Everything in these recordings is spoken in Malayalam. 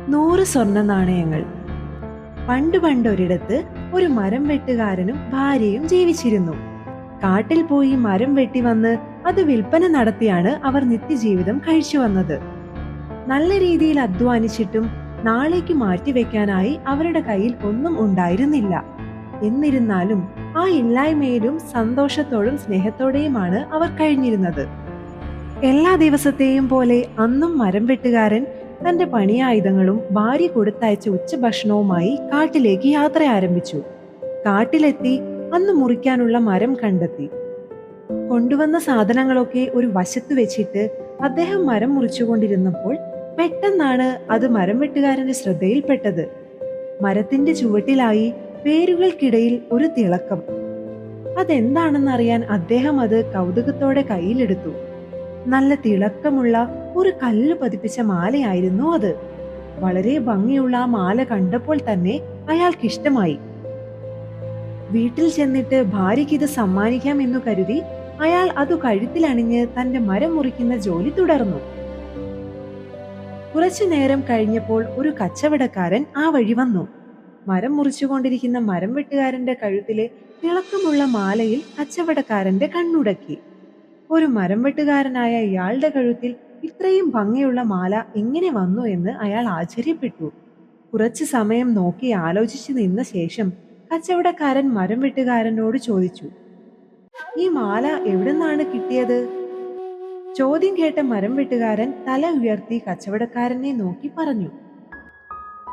100 സ്വർണ്ണ നാണയങ്ങൾ. പണ്ട് പണ്ടൊരിടത്ത് ഒരു മരം വെട്ടുകാരനും ഭാര്യയും ജീവിച്ചിരുന്നു. കാട്ടിൽ പോയി മരം വെട്ടി വന്ന് അത് വിൽപ്പന നടത്തിയാണ് അവർ നിത്യജീവിതം കഴിച്ചു വന്നത്. നല്ല രീതിയിൽ അധ്വാനിച്ചിട്ടും നാളേക്ക് മാറ്റിവെക്കാനായി അവരുടെ കയ്യിൽ ഒന്നും ഉണ്ടായിരുന്നില്ല. എന്നിരുന്നാലും ആ ഇല്ലായ്മയിലും സന്തോഷത്തോടും സ്നേഹത്തോടെയുമാണ് അവർ കഴിഞ്ഞിരുന്നത്. എല്ലാ ദിവസത്തെയും പോലെ അന്നും മരം വെട്ടുകാരൻ തന്റെ പണിയായുധങ്ങളും ഭാര്യ കൊടുത്തയച്ച ഉച്ചഭക്ഷണവുമായി കാട്ടിലേക്ക് യാത്ര ആരംഭിച്ചു. കാട്ടിലെത്തി അന്ന് മുറിക്കാനുള്ള മരം കണ്ടെത്തി. കൊണ്ടുവന്ന സാധനങ്ങളൊക്കെ ഒരു വശത്ത് വെച്ചിട്ട് അദ്ദേഹം മരം മുറിച്ചുകൊണ്ടിരുന്നപ്പോൾ പെട്ടെന്നാണ് അത് മരം വെട്ടുകാരന്റെ ശ്രദ്ധയിൽപ്പെട്ടത്. മരത്തിന്റെ ചുവട്ടിലായി വേരുകൾക്കിടയിൽ ഒരു തിളക്കം. അതെന്താണെന്നറിയാൻ അദ്ദേഹം അത് കൗതുകത്തോടെ കയ്യിലെടുത്തു. നല്ല തിളക്കമുള്ള ഒരു കല്ല് പതിപ്പിച്ച മാലയായിരുന്നു അത്. വളരെ ഭംഗിയുള്ള ആ മാല കണ്ടപ്പോൾ തന്നെ അയാൾക്ക് ഇഷ്ടമായി. വീട്ടിൽ ചെന്നിട്ട് ഭാര്യയ്ക്ക് ഇത് സമ്മാനിക്കാം എന്നു കരുതി അയാൾ അത് കഴുത്തിലണിഞ്ഞ് തന്റെ മരം മുറിക്കുന്ന ജോലി തുടർന്നു. കുറച്ചു നേരം കഴിഞ്ഞപ്പോൾ ഒരു കച്ചവടക്കാരൻ ആ വഴി വന്നു. മരം മുറിച്ചുകൊണ്ടിരിക്കുന്ന മരം വെട്ടുകാരന്റെ കഴുത്തിലെ തിളക്കമുള്ള മാലയിൽ കച്ചവടക്കാരന്റെ കണ്ണുടക്കി. ഒരു മരം വെട്ടുകാരനായ ഇയാളുടെ കഴുത്തിൽ ഇത്രയും ഭംഗിയുള്ള മാല എങ്ങനെ വന്നു എന്ന് അയാൾ ആശ്ചര്യപ്പെട്ടു. കുറച്ചു സമയം നോക്കി ആലോചിച്ചു നിന്ന ശേഷം കച്ചവടക്കാരൻ മരം വെട്ടുകാരനോട് ചോദിച്ചു, "ഈ മാല എവിടുന്നാണ് കിട്ടിയത്?" ചോദ്യം കേട്ട മരം വെട്ടുകാരൻ തല ഉയർത്തി കച്ചവടക്കാരനെ നോക്കി പറഞ്ഞു,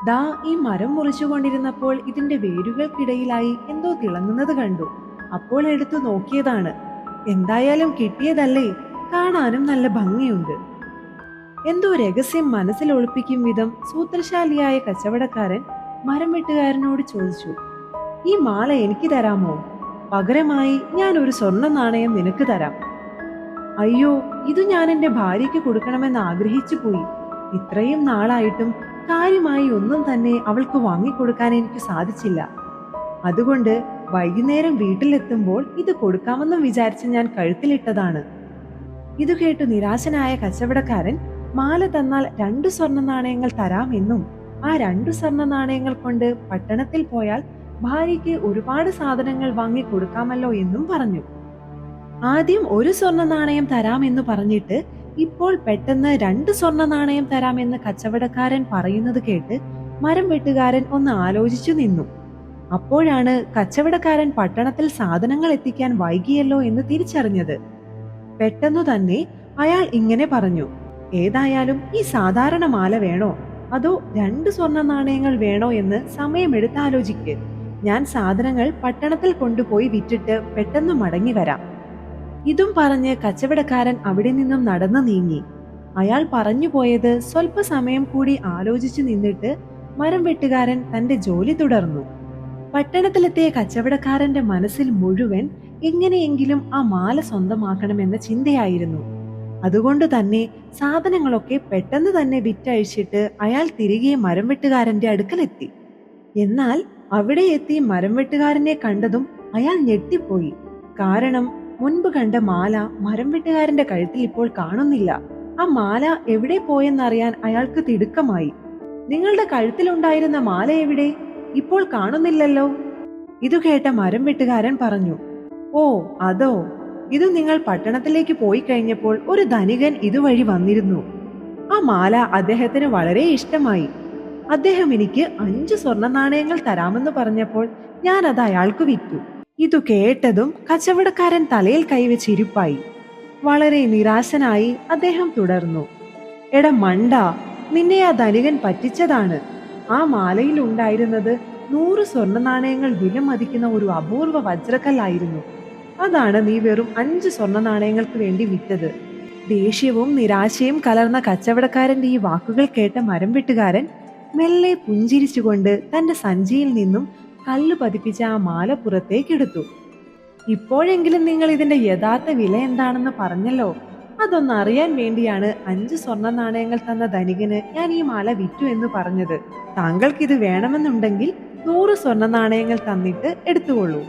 "ദാ ഈ മരം മുറിച്ചുകൊണ്ടിരുന്നപ്പോൾ ഇതിന്റെ വേരുകൾക്കിടയിലായി എന്തോ തിളങ്ങുന്നത് കണ്ടു. അപ്പോൾ എടുത്തു നോക്കിയതാണ്. എന്തായാലും കിട്ടിയതല്ലേ, കാണാനും നല്ല ഭംഗിയുണ്ട്." എന്തോ രഹസ്യം മനസ്സിൽ ഒളിപ്പിക്കും വിധം സൂത്രശാലിയായ കച്ചവടക്കാരൻ മരം വെട്ടുകാരനോട് ചോദിച്ചു, "ഈ മാല എനിക്ക് തരാമോ? പകരമായി ഞാൻ ഒരു സ്വർണ്ണ നാണയം നിനക്ക് തരാം." "അയ്യോ, ഇത് ഞാൻ എന്റെ ഭാര്യയ്ക്ക് കൊടുക്കണമെന്ന് ആഗ്രഹിച്ചു പോയി. ഇത്രയും നാളായിട്ടും കാര്യമായി ഒന്നും തന്നെ അവൾക്ക് വാങ്ങിക്കൊടുക്കാൻ എനിക്ക് സാധിച്ചില്ല. അതുകൊണ്ട് വൈകുന്നേരം വീട്ടിലെത്തുമ്പോൾ ഇത് കൊടുക്കാമെന്നും വിചാരിച്ച് ഞാൻ കഴുത്തിലിട്ടതാണ്." ഇത് കേട്ടു നിരാശനായ കച്ചവടക്കാരൻ മാല തന്നാൽ 2 സ്വർണ്ണ നാണയങ്ങൾ തരാമെന്നും ആ 2 സ്വർണ്ണ നാണയങ്ങൾ കൊണ്ട് പട്ടണത്തിൽ പോയാൽ ഭാര്യയ്ക്ക് ഒരുപാട് സാധനങ്ങൾ വാങ്ങി കൊടുക്കാമല്ലോ എന്നും പറഞ്ഞു. ആദ്യം 1 സ്വർണ്ണ നാണയം തരാമെന്ന് പറഞ്ഞിട്ട് ഇപ്പോൾ പെട്ടെന്ന് 2 സ്വർണ്ണ നാണയം തരാമെന്ന് കച്ചവടക്കാരൻ പറയുന്നത് കേട്ട് മരം വെട്ടുകാരൻ ഒന്ന് ആലോചിച്ചു നിന്നു. അപ്പോഴാണ് കച്ചവടക്കാരൻ പട്ടണത്തിൽ സാധനങ്ങൾ എത്തിക്കാൻ വൈകിയല്ലോ എന്ന് തിരിച്ചറിഞ്ഞത്. പെട്ടെന്നു തന്നെ അയാൾ ഇങ്ങനെ പറഞ്ഞു, "ഏതായാലും ഈ സാധാരണ മാല വേണോ അതോ 2 സ്വർണ്ണ നാണയങ്ങൾ വേണോ എന്ന് സമയമെടുത്ത് ആലോചിക്ക്. ഞാൻ സാധനങ്ങൾ പട്ടണത്തിൽ കൊണ്ടുപോയി വിറ്റിട്ട് പെട്ടെന്ന് മടങ്ങി വരാം." ഇതും പറഞ്ഞ് കച്ചവടക്കാരൻ അവിടെ നിന്നും നടന്നു നീങ്ങി. അയാൾ പറഞ്ഞു പോയത് സ്വല്പസമയം കൂടി ആലോചിച്ചു നിന്നിട്ട് മരം വെട്ടുകാരൻ തന്റെ ജോലി തുടർന്നു. പട്ടണത്തിലെത്തിയ കച്ചവടക്കാരന്റെ മനസ്സിൽ മുഴുവൻ എങ്ങനെയെങ്കിലും ആ മാല സ്വന്തമാക്കണമെന്ന ചിന്തയായിരുന്നു. അതുകൊണ്ട് തന്നെ സാധനങ്ങളൊക്കെ പെട്ടെന്ന് തന്നെ വിറ്റഴിച്ചിട്ട് അയാൾ തിരികെ മരം വെട്ടുകാരന്റെ അടുക്കലെത്തി. എന്നാൽ അവിടെ എത്തി മരം വെട്ടുകാരനെ കണ്ടതും അയാൾ ഞെട്ടിപ്പോയി. കാരണം മുൻപ് കണ്ട മാല മരം വെട്ടുകാരന്റെ കഴുത്തിൽ ഇപ്പോൾ കാണുന്നില്ല. ആ മാല എവിടെ പോയെന്നറിയാൻ അയാൾക്ക് തിടുക്കമായി. "നിങ്ങളുടെ കഴുത്തിലുണ്ടായിരുന്ന മാല എവിടെ? ഇപ്പോൾ കാണുന്നില്ലല്ലോ." ഇതു കേട്ട മരം വെട്ടുകാരൻ പറഞ്ഞു, "ഓ അതോ, ഇത് നിങ്ങൾ പട്ടണത്തിലേക്ക് പോയി കഴിഞ്ഞപ്പോൾ ഒരു ധനികൻ ഇതുവഴി വന്നിരുന്നു. ആ മാല അദ്ദേഹത്തിന് വളരെ ഇഷ്ടമായി. അദ്ദേഹം എനിക്ക് 5 സ്വർണ്ണ നാണയങ്ങൾ തരാമെന്ന് പറഞ്ഞപ്പോൾ ഞാൻ അത് അയാൾക്ക് വിറ്റു." ഇതു കേട്ടതും കച്ചവടക്കാരൻ തലയിൽ കൈവച്ച് ഇരിപ്പായി. വളരെ നിരാശനായി അദ്ദേഹം തുടർന്നു, "എടാ മണ്ട, നിന്നെ ആ ധനികൻ പറ്റിച്ചതാണ്. ആ മാലയിൽ ഉണ്ടായിരുന്നത് 100 സ്വർണ്ണ നാണയങ്ങൾ വില മതിക്കുന്ന ഒരു അപൂർവ വജ്രക്കല്ലായിരുന്നു. അതാണ് നീ വെറും 5 സ്വർണ്ണ നാണയങ്ങൾക്ക് വേണ്ടി വിറ്റത്." ദേഷ്യവും നിരാശയും കലർന്ന കച്ചവടക്കാരന്റെ ഈ വാക്കുകൾ കേട്ട മരം വെട്ടുകാരൻ മെല്ലെ പുഞ്ചിരിച്ചുകൊണ്ട് തന്റെ സഞ്ചിയിൽ നിന്നും കല്ല് പതിപ്പിച്ച ആ മാല പുറത്തേക്കെടുത്തു. "ഇപ്പോഴെങ്കിലും നിങ്ങൾ ഇതിന്റെ യഥാർത്ഥ വില എന്താണെന്ന് പറഞ്ഞല്ലോ. അതൊന്നറിയാൻ വേണ്ടിയാണ് 5 സ്വർണ്ണ നാണയങ്ങൾ തന്ന ധനികന് ഞാൻ ഈ മാല വിറ്റു എന്ന് പറഞ്ഞത്. താങ്കൾക്ക് ഇത് വേണമെന്നുണ്ടെങ്കിൽ 100 സ്വർണ്ണ നാണയങ്ങൾ തന്നിട്ട് എടുത്തുകൊള്ളൂ."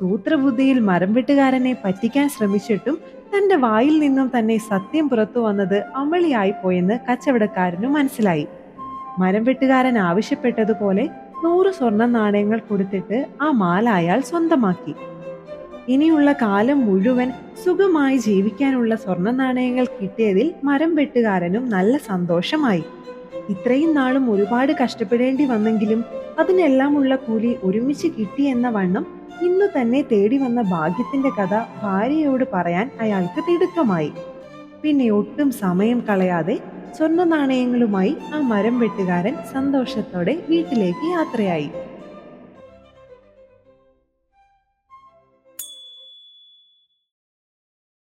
സൂത്രബുദ്ധിയിൽ മരം വെട്ടുകാരനെ പറ്റിക്കാൻ ശ്രമിച്ചിട്ടും തന്റെ വായിൽ നിന്നും തന്നെ സത്യം പുറത്തു വന്നത് അമളിയായി പോയെന്ന് കച്ചവടക്കാരനു മനസ്സിലായി. മരം വെട്ടുകാരൻ ആവശ്യപ്പെട്ടതുപോലെ 100 സ്വർണ്ണ നാണയങ്ങൾ കൊടുത്തിട്ട് ആ മാല അയാൾ സ്വന്തമാക്കി. ഇനിയുള്ള കാലം മുഴുവൻ സുഖമായി ജീവിക്കാനുള്ള സ്വർണ്ണ നാണയങ്ങൾ കിട്ടിയതിൽ മരം വെട്ടുകാരനും നല്ല സന്തോഷമായി. ഇത്രയും നാളും ഒരുപാട് കഷ്ടപ്പെടേണ്ടി വന്നെങ്കിലും അതിനെല്ലാമുള്ള കൂലി ഒരുമിച്ച് കിട്ടിയെന്ന വണ്ണം ഇന്നു തന്നെ തേടി വന്ന ഭാഗ്യത്തിന്റെ കഥ ഭാര്യയോട് പറയാൻ അയാൾക്ക് തിടുക്കമായി. പിന്നെ ഒട്ടും സമയം കളയാതെ സ്വർണ്ണ നാണയങ്ങളുമായി ആ മരം വെട്ടുകാരൻ സന്തോഷത്തോടെ വീട്ടിലേക്ക് യാത്രയായി.